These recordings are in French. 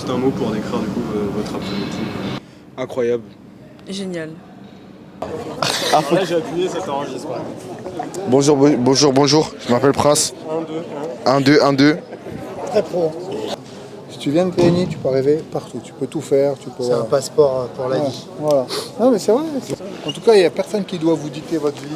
juste un mot pour décrire du coup votre après-midi. Incroyable. Génial. Là j'ai appuyé, ça s'enregistre. Bonjour, je m'appelle Prince. 1, 2, 1, 2. Très pro. Si tu viens de PNI, tu peux arriver partout, tu peux tout faire. C'est un passeport pour la vie. Voilà. Non mais c'est vrai. En tout cas, il n'y a personne qui doit vous dicter votre vie.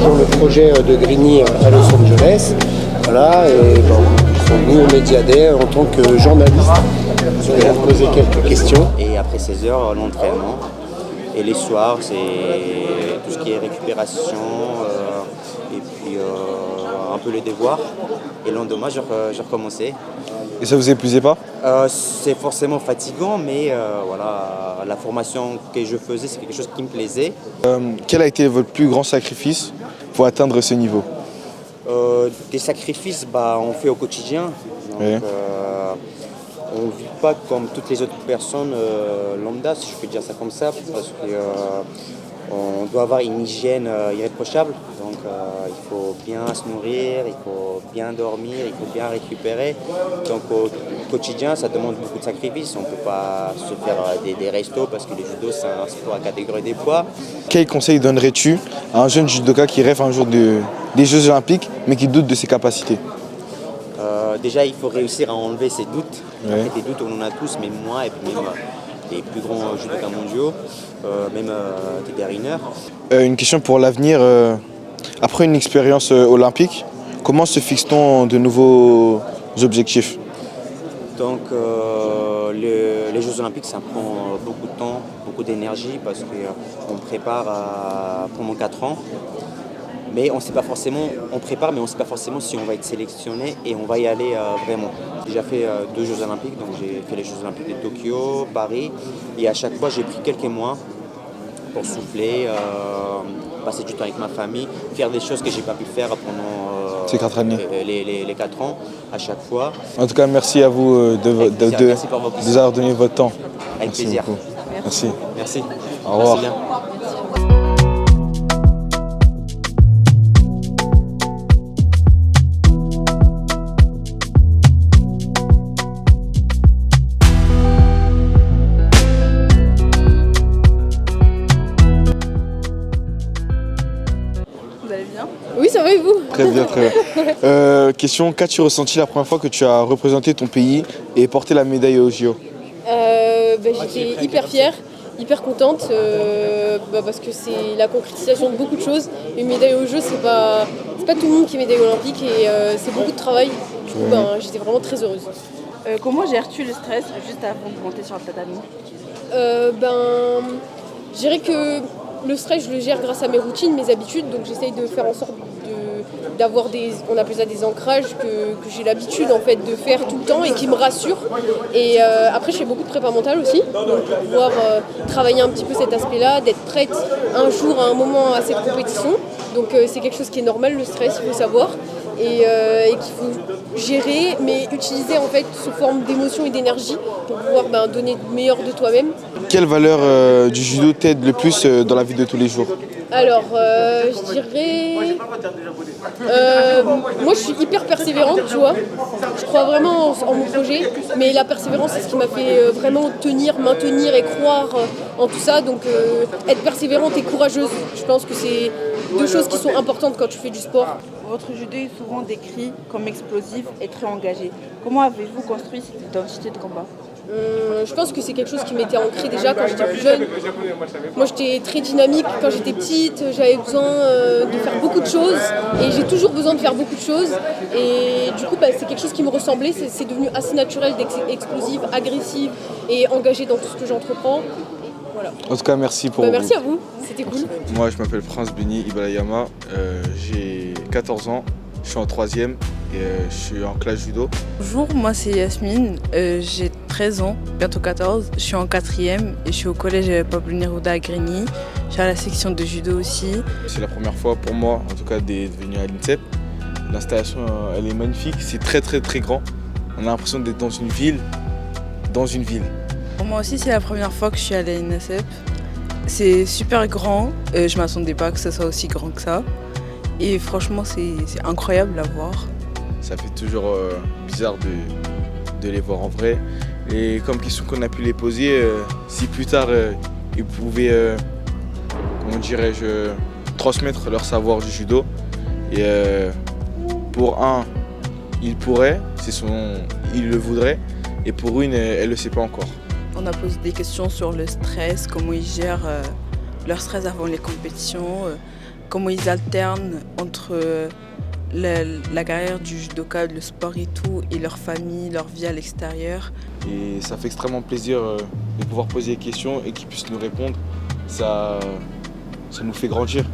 Pour le projet de Grigny à Los Angeles. Voilà, et nous, on est Diadé en tant que journaliste. On va leur poser quelques questions. Et après 16 heures, l'entraînement. Et les soirs, c'est tout ce qui est récupération et puis un peu les devoirs. Et le lendemain, je recommençais. Et ça vous épuisait pas? C'est forcément fatigant, mais voilà, la formation que je faisais, c'est quelque chose qui me plaisait. Quel a été votre plus grand sacrifice pour atteindre ce niveau? Des sacrifices, on fait au quotidien. Donc, Oui. on ne vit pas comme toutes les autres personnes lambda, si je peux dire ça comme ça, parce qu'on doit avoir une hygiène irréprochable. Donc il faut bien se nourrir, il faut bien dormir, il faut bien récupérer. Donc au quotidien, ça demande beaucoup de sacrifices. On ne peut pas se faire des restos parce que le judo, c'est un sport à catégorie des poids. Quel conseil donnerais-tu à un jeune judoka qui rêve un jour des Jeux Olympiques mais qui doute de ses capacités? Déjà, il faut réussir à enlever ses doutes. Oui. Après, des doutes, on en a tous, même moi et puis même les plus grands judokas mondiaux, même Teddy Riner. Une question pour l'avenir. Après une expérience olympique, comment se fixe-t-on de nouveaux objectifs? Donc, les Jeux Olympiques, ça prend beaucoup de temps, beaucoup d'énergie parce qu'on prépare pendant 4 ans. Mais on sait pas forcément, on prépare, mais on ne sait pas forcément si on va être sélectionné et on va y aller vraiment. J'ai déjà fait 2 Jeux Olympiques, donc j'ai fait les Jeux Olympiques de Tokyo, Paris, et à chaque fois j'ai pris quelques mois pour souffler, passer du temps avec ma famille, faire des choses que j'ai pas pu faire pendant Ces 4 années. les 4 ans à chaque fois. En tout cas, merci à vous Merci pour vos questions. nous avoir donné votre temps. Avec Merci plaisir. beaucoup. Merci. Merci. Au revoir. Merci bien. Vous allez bien? Oui, ça va et vous? Très bien, très bien. Question, qu'as-tu ressenti la première fois que tu as représenté ton pays et porté la médaille au JO? J'étais hyper fière, hyper contente parce que c'est la concrétisation de beaucoup de choses. Une médaille au jeu, c'est pas tout le monde qui est médaille olympique et c'est beaucoup de travail. Du coup, j'étais vraiment très heureuse. Comment gères-tu le stress juste avant de monter sur le tatami? Je dirais que le stress, je le gère grâce à mes routines, mes habitudes. Donc j'essaye de faire en sorte d'avoir on appelle ça des ancrages que j'ai l'habitude en fait de faire tout le temps et qui me rassurent. Et après, je fais beaucoup de prépa mentale aussi, donc pour pouvoir travailler un petit peu cet aspect-là, d'être prête un jour, à un moment à cette compétition. Donc c'est quelque chose qui est normal, le stress, il faut savoir. Et qu'il faut gérer, mais utiliser en fait sous forme d'émotion et d'énergie pour pouvoir donner le meilleur de toi-même. Quelle valeur du judo t'aide le plus dans la vie de tous les jours? Alors, je dirais... moi, je suis hyper persévérante, tu vois. Je crois vraiment en mon projet, mais la persévérance, c'est ce qui m'a fait vraiment tenir, maintenir et croire en tout ça. Donc, être persévérante et courageuse, je pense que c'est deux choses qui sont importantes quand tu fais du sport. Votre judo est souvent décrit comme explosif et très engagé. Comment avez-vous construit cette identité de combat? Je pense que c'est quelque chose qui m'était ancré déjà quand j'étais plus jeune. Moi j'étais très dynamique quand j'étais petite, j'avais besoin de faire beaucoup de choses et j'ai toujours besoin de faire beaucoup de choses. Et du coup c'est quelque chose qui me ressemblait, c'est devenu assez naturel d'être explosive, agressive et engagée dans tout ce que j'entreprends. Voilà. En tout cas, merci pour Merci à vous, c'était cool. Moi, je m'appelle Prince Beni Ibalayama, j'ai 14 ans, je suis en 3e et je suis en classe judo. Bonjour, moi c'est Yasmine, j'ai 13 ans, bientôt 14, je suis en 4e et je suis au collège Pablo Neruda à Grigny. Je suis à la section de judo aussi. C'est la première fois pour moi, en tout cas, d'être venu à l'INSEP. L'installation, elle est magnifique, c'est très très très grand. On a l'impression d'être dans une ville. Pour moi aussi, c'est la première fois que je suis à l'INSEP. C'est super grand, je ne m'attendais pas que ça soit aussi grand que ça. Et franchement, c'est incroyable à voir. Ça fait toujours bizarre de les voir en vrai. Et comme question qu'on a pu les poser, si plus tard ils pouvaient, comment dirais-je, transmettre leur savoir du judo. Et pour un, il pourrait, il le voudrait. Et pour une, elle ne le sait pas encore. On a posé des questions sur le stress, comment ils gèrent leur stress avant les compétitions, comment ils alternent entre la carrière du judoka, le sport et tout, et leur famille, leur vie à l'extérieur. Et ça fait extrêmement plaisir de pouvoir poser des questions et qu'ils puissent nous répondre. Ça nous fait grandir.